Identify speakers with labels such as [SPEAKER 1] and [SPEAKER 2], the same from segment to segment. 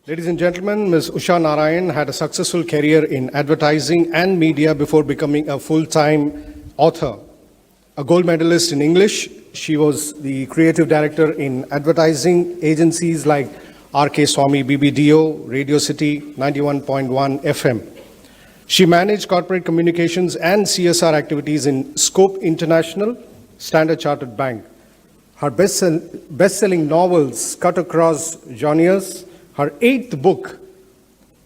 [SPEAKER 1] Ladies and gentlemen, Ms. Usha Narayanan had a successful career in advertising and media before becoming a full-time author. A gold medalist in English, she was the creative director in advertising agencies like R.K. Swamy, BBDO, Radio City, 91.1 FM. She managed corporate communications and CSR activities in Scope International, Standard Chartered Bank. Her best-selling novels cut across genres. Her 8th book,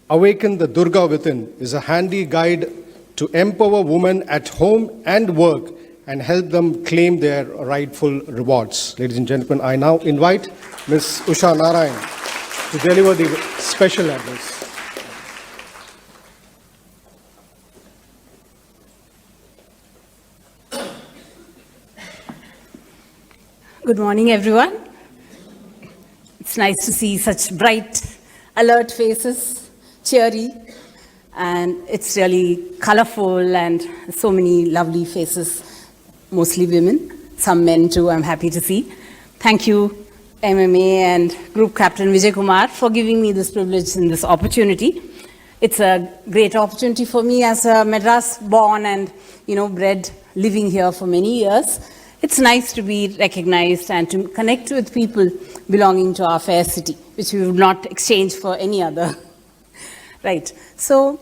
[SPEAKER 1] Awaken the Durga Within, is a handy guide to empower women at home and work and help them claim their rightful rewards. Ladies and gentlemen, I now invite Ms. Usha Narayanan to deliver the special address.
[SPEAKER 2] Good morning, everyone. It's nice to see such bright, alert faces, cheery, and it's really colorful and so many lovely faces, mostly women, some men too, I'm happy to see. Thank you, MMA and Group Captain Vijay Kumar, for giving me this privilege and this opportunity. It's a great opportunity for me as a Madras born and bred, living here for many years. It's nice to be recognized and to connect with people belonging to our fair city, which we would not exchange for any other. Right. So,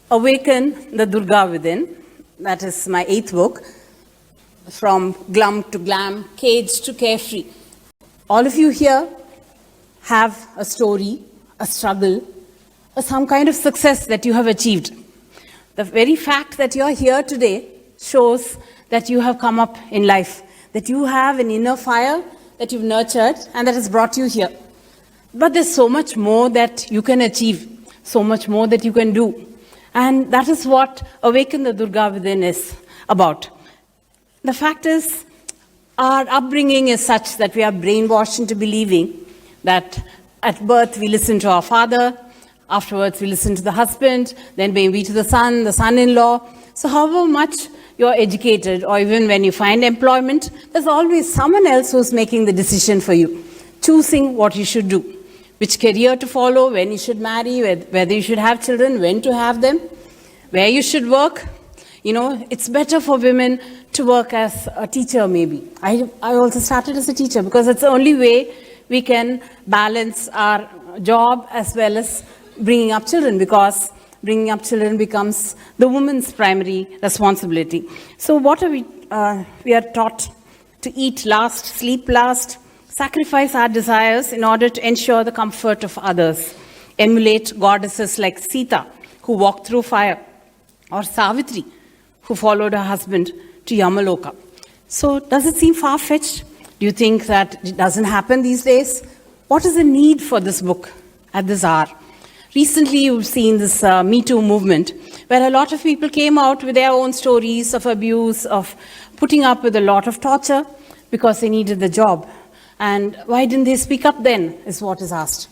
[SPEAKER 2] Awaken the Durga Within, that is my 8th book, from glum to glam, cage to carefree. All of you here have a story, a struggle, or some kind of success that you have achieved. The very fact that you are here today shows that you have come up in life, that you have an inner fire that you've nurtured and that has brought you here. But there's so much more that you can achieve, so much more that you can do. And that is what Awaken the Durga Within is about. The fact is, our upbringing is such that we are brainwashed into believing that at birth we listen to our father, afterwards we listen to the husband, then maybe to the son, the son-in-law. So however much you're educated, or even when you find employment, there's always someone else who's making the decision for you, choosing what you should do, which career to follow, when you should marry, whether you should have children, when to have them, where you should work. It's better for women to work as a teacher maybe. I also started as a teacher because it's the only way we can balance our job as well as bringing up children, because bringing up children becomes the woman's primary responsibility. So what are we are taught to eat last, sleep last, sacrifice our desires in order to ensure the comfort of others, emulate goddesses like Sita, who walked through fire, or Savitri, who followed her husband to Yamaloka. So does it seem far-fetched? Do you think that it doesn't happen these days? What is the need for this book at this hour? Recently, you've seen this Me Too movement, where a lot of people came out with their own stories of abuse, of putting up with a lot of torture because they needed the job. And why didn't they speak up then, is what is asked.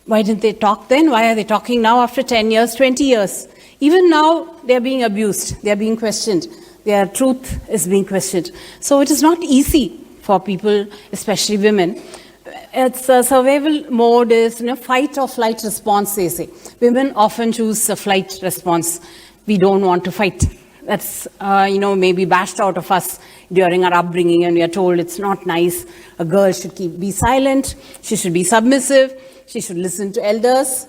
[SPEAKER 2] Why didn't they talk then? Why are they talking now after 10 years, 20 years? Even now, they're being abused, they're being questioned, their truth is being questioned. So it is not easy for people, especially women. It's a survival mode is fight or flight response, they say. Women often choose a flight response. We don't want to fight. That's, maybe bashed out of us during our upbringing, and we are told it's not nice. A girl should be silent, she should be submissive, she should listen to elders.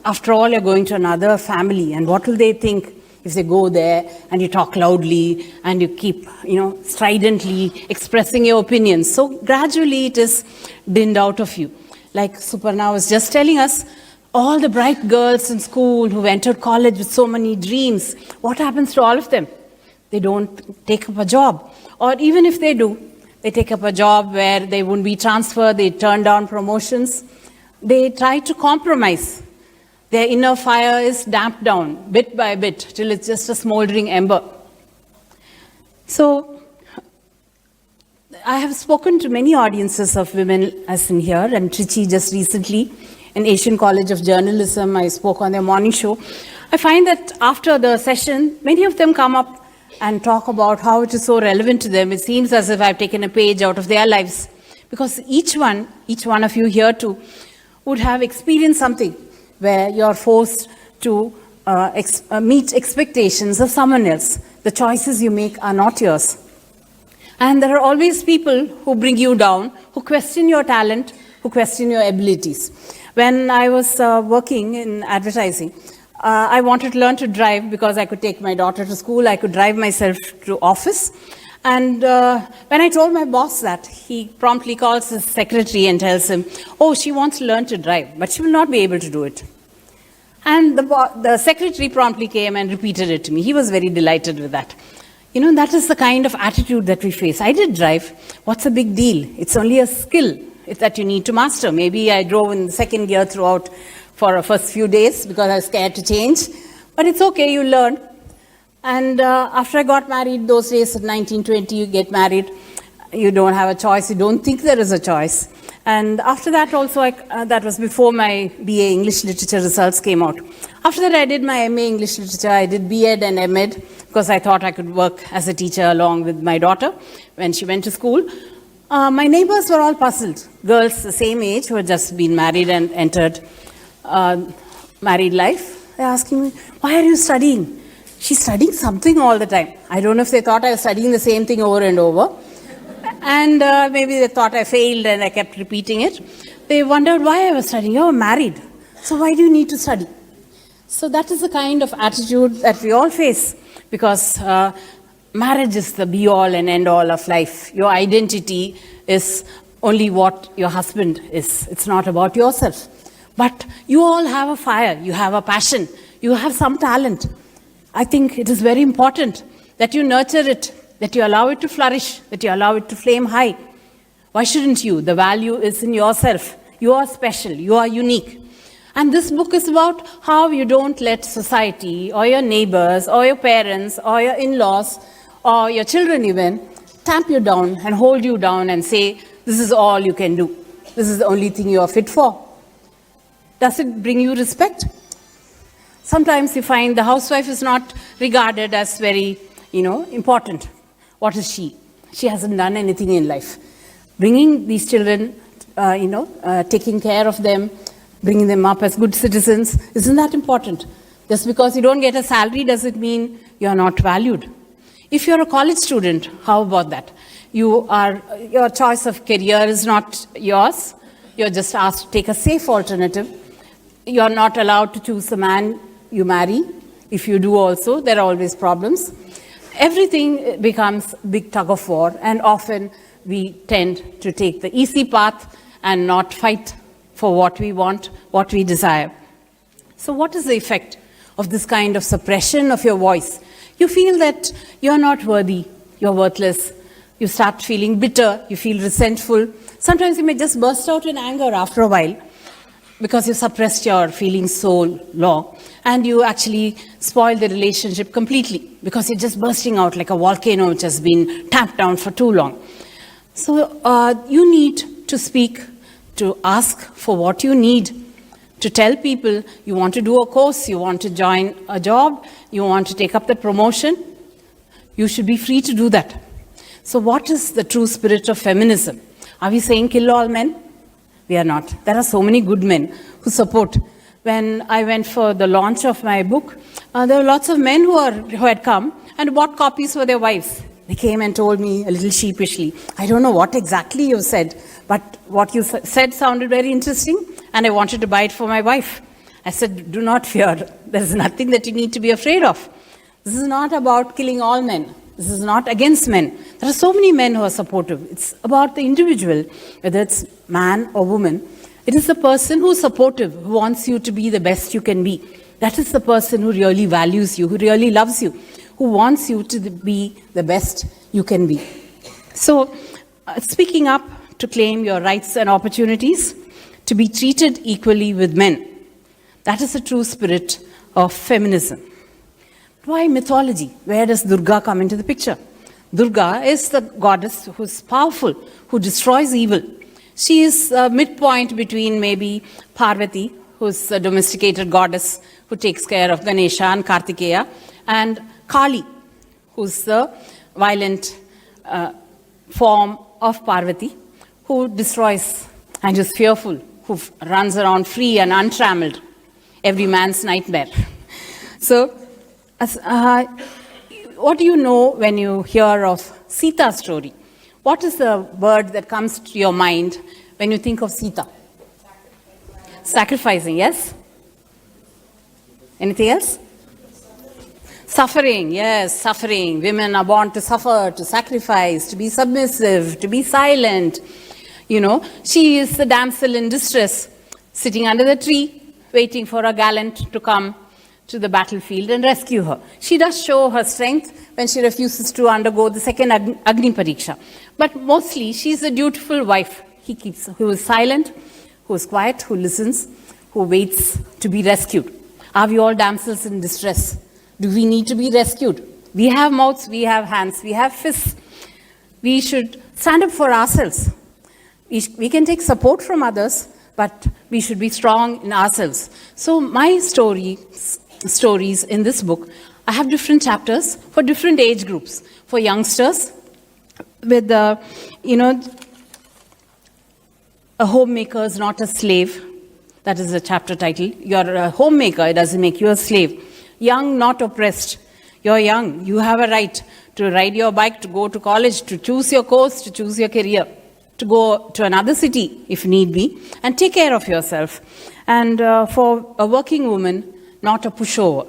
[SPEAKER 2] After all, you're going to another family, and what will they think if they go there and you talk loudly and you keep, stridently expressing your opinions? So gradually it is dinned out of you. Like Suparna was just telling us, all the bright girls in school who entered college with so many dreams, what happens to all of them? They don't take up a job. Or even if they do, they take up a job where they won't be transferred, they turn down promotions. They try to compromise. Their inner fire is damped down bit by bit till it's just a smoldering ember. So, I have spoken to many audiences of women as in here, and Trichy just recently in Asian College of Journalism, I spoke on their morning show. I find that after the session, many of them come up and talk about how it is so relevant to them. It seems as if I've taken a page out of their lives. Because each one of you here too, would have experienced something where you're forced to meet expectations of someone else. The choices you make are not yours. And there are always people who bring you down, who question your talent, who question your abilities. When I was working in advertising, I wanted to learn to drive because I could take my daughter to school, I could drive myself to office. And when I told my boss that, he promptly calls his secretary and tells him, oh, she wants to learn to drive, but she will not be able to do it. And the secretary promptly came and repeated it to me. He was very delighted with that. You know, that is the kind of attitude that we face. I did drive. What's a big deal? It's only a skill that you need to master. Maybe I drove in second gear throughout for the first few days because I was scared to change. But it's okay, you learn. And after I got married, those days at 19, 20, you get married. You don't have a choice. You don't think there is a choice. And after that also, that was before my BA English Literature results came out. After that, I did my MA English Literature. I did B.Ed and M.Ed because I thought I could work as a teacher along with my daughter when she went to school. My neighbors were all puzzled. Girls the same age who had just been married and entered married life. They're asking me, why are you studying? She's studying something all the time. I don't know if they thought I was studying the same thing over and over. And maybe they thought I failed and I kept repeating it. They wondered why I was studying. You're married, so why do you need to study? So that is the kind of attitude that we all face, because marriage is the be-all and end-all of life. Your identity is only what your husband is. It's not about yourself. But you all have a fire, you have a passion, you have some talent. I think it is very important that you nurture it, that you allow it to flourish, that you allow it to flame high. Why shouldn't you? The value is in yourself. You are special, you are unique. And this book is about how you don't let society or your neighbors or your parents or your in-laws or your children even tamp you down and hold you down and say, this is all you can do. This is the only thing you are fit for. Does it bring you respect? Sometimes you find the housewife is not regarded as very, important. What is she? She hasn't done anything in life. Bringing these children, taking care of them, bringing them up as good citizens, isn't that important? Just because you don't get a salary, does it mean you're not valued? If you're a college student, how about that? Your choice of career is not yours. You're just asked to take a safe alternative. You're not allowed to choose the man you marry. If you do also, there are always problems. Everything becomes big tug of war, and often we tend to take the easy path and not fight for what we want, what we desire. So what is the effect of this kind of suppression of your voice? You feel that you're not worthy, you're worthless. You start feeling bitter, you feel resentful. Sometimes you may just burst out in anger after a while because you suppressed your feelings so long, and you actually spoil the relationship completely because you're just bursting out like a volcano which has been tamped down for too long. So you need to speak, to ask for what you need, to tell people you want to do a course, you want to join a job, you want to take up the promotion. You should be free to do that. So what is the true spirit of feminism? Are we saying kill all men? We are not. There are so many good men who support. When I went for the launch of my book, there were lots of men who had come and bought copies for their wives. They came and told me a little sheepishly, I don't know what exactly you said, but what you said sounded very interesting, and I wanted to buy it for my wife. I said, do not fear. There is nothing that you need to be afraid of. This is not about killing all men. This is not against men. There are so many men who are supportive. It's about the individual, whether it's man or woman. It is the person who's supportive, who wants you to be the best you can be. That is the person who really values you, who really loves you, who wants you to be the best you can be. So, speaking up to claim your rights and opportunities, to be treated equally with men. That is the true spirit of feminism. Why mythology? Where does Durga come into the picture? Durga is the goddess who's powerful, who destroys evil. She is a midpoint between maybe Parvati, who's a domesticated goddess who takes care of Ganesha and Kartikeya, and Kali, who's the violent form of Parvati, who destroys and is fearful, who runs around free and untrammeled, every man's nightmare. So, what do you know when you hear of Sita's story? What is the word that comes to your mind when you think of Sita? Sacrificing, yes? Anything else? Suffering, yes, suffering. Women are born to suffer, to sacrifice, to be submissive, to be silent. You know, she is the damsel in distress, sitting under the tree, waiting for a gallant to come to the battlefield and rescue her. She does show her strength when she refuses to undergo the second Agni Pariksha. But mostly, she's a dutiful wife. Who is silent, who is quiet, who listens, who waits to be rescued. Are we all damsels in distress? Do we need to be rescued? We have mouths, we have hands, we have fists. We should stand up for ourselves. We can take support from others, but we should be strong in ourselves. So my stories in this book, I have different chapters for different age groups. For youngsters, with a homemaker is not a slave. That is the chapter title. You're a homemaker, it doesn't make you a slave. Young, not oppressed. You're young. You have a right to ride your bike, to go to college, to choose your course, to choose your career, to go to another city if need be, and take care of yourself. And for a working woman, not a pushover.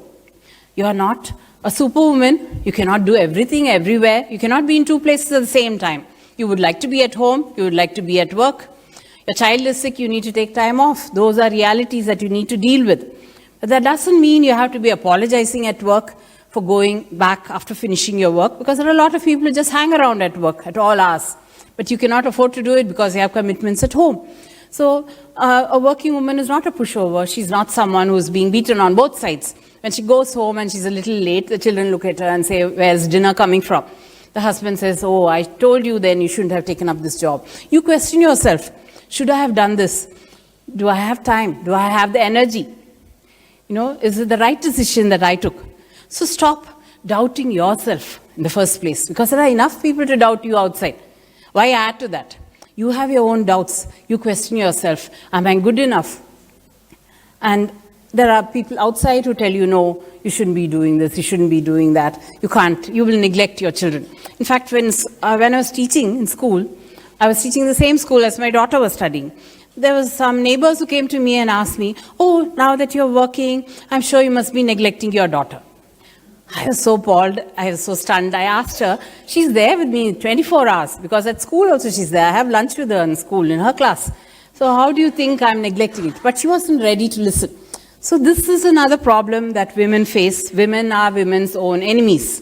[SPEAKER 2] You are not a superwoman. You cannot do everything everywhere. You cannot be in two places at the same time. You would like to be at home. You would like to be at work. Your child is sick. You need to take time off. Those are realities that you need to deal with. But that doesn't mean you have to be apologizing at work for going back after finishing your work, because there are a lot of people who just hang around at work at all hours. But you cannot afford to do it because you have commitments at home. So a working woman is not a pushover. She's not someone who's being beaten on both sides. When she goes home and she's a little late, the children look at her and say, "Where's dinner coming from?" The husband says, "Oh, I told you then you shouldn't have taken up this job." You question yourself, should I have done this? Do I have time? Do I have the energy? Is it the right decision that I took? So stop doubting yourself in the first place, because there are enough people to doubt you outside. Why add to that? You have your own doubts. You question yourself. Am I good enough? And there are people outside who tell you, no, you shouldn't be doing this, you shouldn't be doing that. You can't. You will neglect your children. In fact, when I was teaching in school, I was teaching the same school as my daughter was studying. There was some neighbors who came to me and asked me, "Oh, now that you're working, I'm sure you must be neglecting your daughter." I was so appalled. I was so stunned. I asked her, she's there with me 24 hours, because at school also she's there. I have lunch with her in school, in her class. So how do you think I'm neglecting it? But she wasn't ready to listen. So this is another problem that women face. Women are women's own enemies.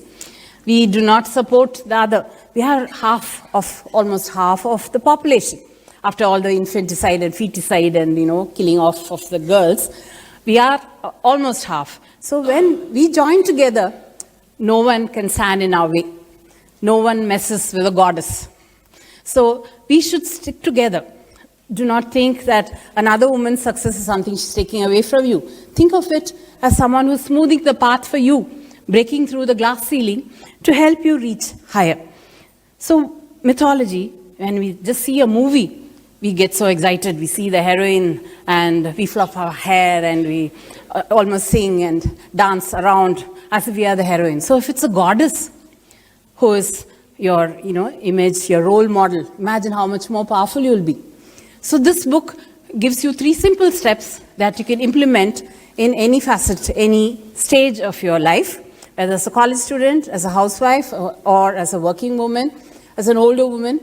[SPEAKER 2] We do not support the other. We are almost half of the population. After all the infanticide and feticide and, killing off of the girls, we are almost half. So when we join together, no one can stand in our way. No one messes with a goddess. So we should stick together. Do not think that another woman's success is something she's taking away from you. Think of it as someone who's smoothing the path for you, breaking through the glass ceiling to help you reach higher. So mythology, when we just see a movie, we get so excited. We see the heroine and we fluff our hair and we almost sing and dance around as if we are the heroine. So if it's a goddess who is your image, your role model, imagine how much more powerful you'll be. So this book gives you 3 simple steps that you can implement in any facet, any stage of your life, whether as a college student, as a housewife, or as a working woman, as an older woman.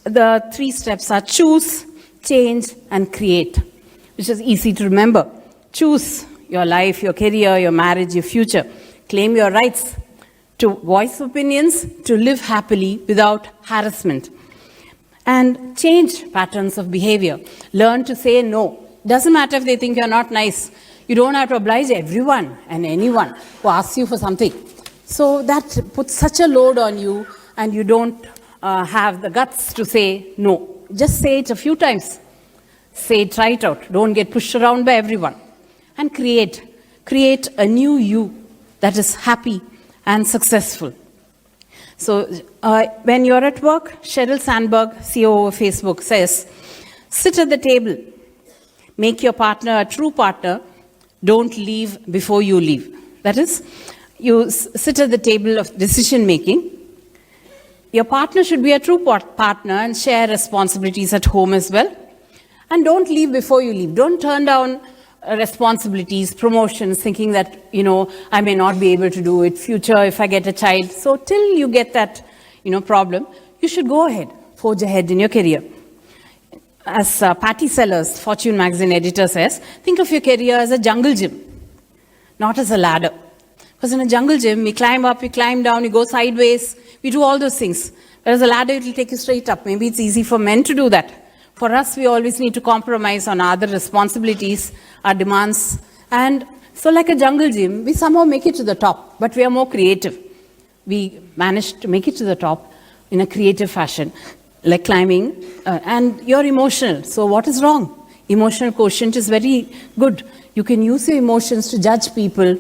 [SPEAKER 2] The 3 steps are choose, change, and create, which is easy to remember. Choose your life, your career, your marriage, your future. Claim your rights to voice opinions, to live happily without harassment. And change patterns of behavior. Learn to say no. Doesn't matter if they think you're not nice. You don't have to oblige everyone and anyone who asks you for something. So that puts such a load on you, and you don't have the guts to say no. Just say it a few times. Try it out. Don't get pushed around by everyone. And create a new you that is happy and successful. So when you're at work, Sheryl Sandberg, CEO of Facebook, says, sit at the table Make your partner a true partner. Don't leave before you leave. That is, you sit at the table of decision making. Your partner should be a true partner and share responsibilities at home as well. And don't leave before you leave. Don't turn down responsibilities, promotions, thinking that, I may not be able to do it, future if I get a child. So till you get that, problem, you should go ahead, forge ahead in your career. As Patty Sellers, Fortune magazine editor, says, think of your career as a jungle gym, not as a ladder. Because in a jungle gym, we climb up, we climb down, we go sideways, we do all those things. Whereas a ladder, it will take you straight up. Maybe it's easy for men to do that. For us, we always need to compromise on our other responsibilities, our demands. And so like a jungle gym, we somehow make it to the top, but we are more creative. We managed to make it to the top in a creative fashion, like climbing, and you're emotional. So what is wrong? Emotional quotient is very good. You can use your emotions to judge people,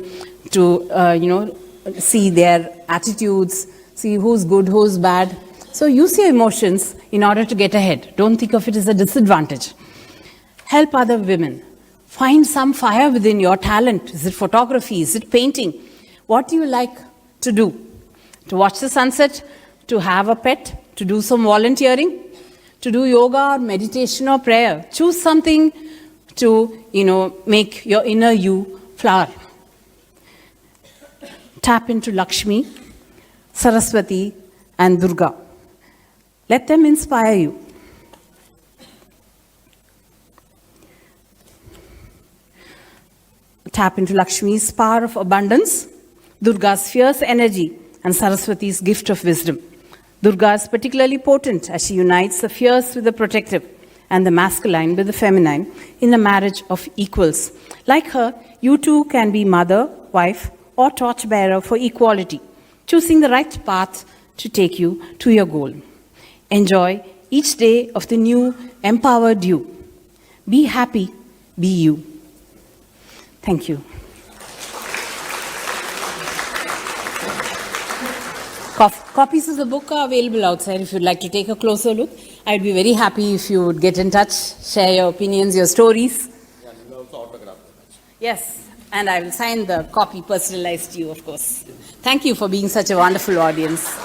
[SPEAKER 2] to see their attitudes, see who's good, who's bad. So use your emotions in order to get ahead. Don't think of it as a disadvantage. Help other women. Find some fire within your talent. Is it photography? Is it painting? What do you like to do? To watch the sunset? To have a pet? To do some volunteering? To do yoga or meditation or prayer? Choose something to, make your inner you flower. Tap into Lakshmi, Saraswati, and Durga. Let them inspire you. Tap into Lakshmi's power of abundance, Durga's fierce energy, and Saraswati's gift of wisdom. Durga is particularly potent as she unites the fierce with the protective and the masculine with the feminine in a marriage of equals. Like her, you too can be mother, wife, or torchbearer for equality, choosing the right path to take you to your goal. Enjoy each day of the new empowered you. Be happy, be you. Thank you. Copies of the book are available outside if you'd like to take a closer look. I'd be very happy if you would get in touch, share your opinions, your stories.
[SPEAKER 3] Yeah, you will also autograph it.
[SPEAKER 2] Yes, and I will sign the copy personalized to you, of course. Thank you for being such a wonderful audience.